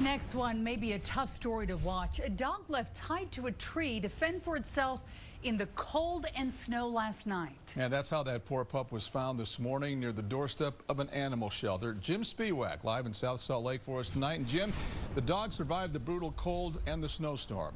next one may be a tough story to watch. A dog left tied to a tree to fend for itself in the cold and snow last night. Yeah, that's how that poor pup was found this morning near the doorstep of an animal shelter. Jim Spiewak live in South Salt Lake for us tonight. And Jim, the dog survived the brutal cold and the snowstorm.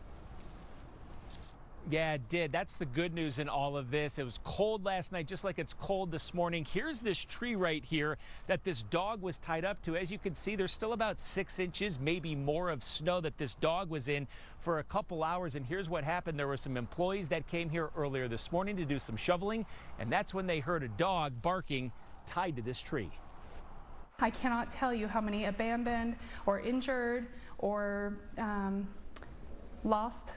Yeah, it did. That's the good news in all of this. It was cold last night, just like it's cold this morning. Here's this tree right here that this dog was tied up to. As you can see, there's still about 6 inches, maybe more of snow that this dog was in for a couple hours. And here's what happened. There were some employees that came here earlier this morning to do some shoveling, and that's when they heard a dog barking tied to this tree. I cannot tell you how many abandoned or injured or lost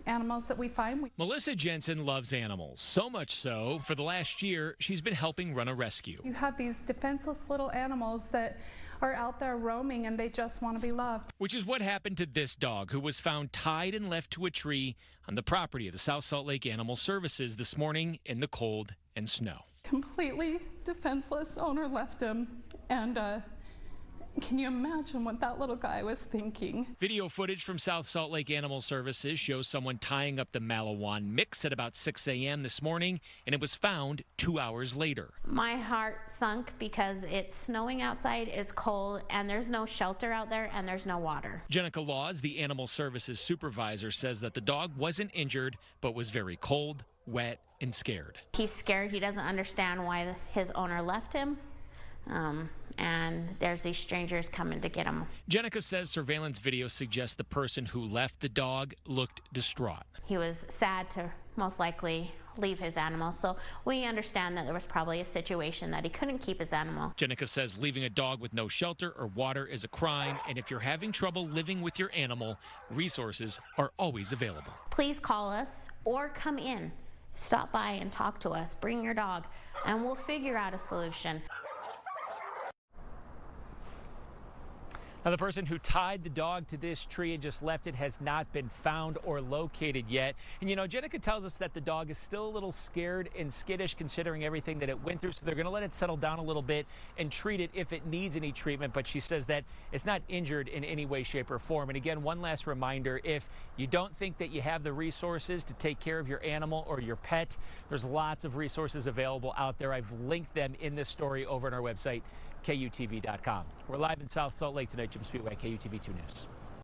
animals that we find. Melissa Jensen loves animals, so much so, for the last year, she's been helping run a rescue. You have these defenseless little animals that are out there roaming and they just want to be loved. Which is what happened to this dog, who was found tied and left to a tree on the property of the South Salt Lake Animal Services this morning in the cold and snow. Completely defenseless. Owner left him, and can you imagine what that little guy was thinking? Video footage from South Salt Lake Animal Services shows someone tying up the Malawan mix at about 6 a.m. this morning, and it was found 2 hours later. My heart sunk because it's snowing outside, it's cold, and there's no shelter out there, and there's no water. Jenica Laws, the Animal Services supervisor, says that the dog wasn't injured, but was very cold, wet, and scared. He's scared. He doesn't understand why his owner left him. And there's these strangers coming to get him. Jenica says surveillance video suggests the person who left the dog looked distraught. He was sad to most likely leave his animal, so we understand that there was probably a situation that he couldn't keep his animal. Jenica says leaving a dog with no shelter or water is a crime, and if you're having trouble living with your animal, resources are always available. Please call us or come in. Stop by and talk to us. Bring your dog, and we'll figure out a solution. Now, the person who tied the dog to this tree and just left it has not been found or located yet. And, you know, Jenica tells us that the dog is still a little scared and skittish considering everything that it went through. So they're going to let it settle down a little bit and treat it if it needs any treatment. But she says that it's not injured in any way, shape, or form. And again, one last reminder, if you don't think that you have the resources to take care of your animal or your pet, there's lots of resources available out there. I've linked them in this story over on our website, KUTV.com. We're live in South Salt Lake tonight. Jim Spiewak, KUTV 2 News.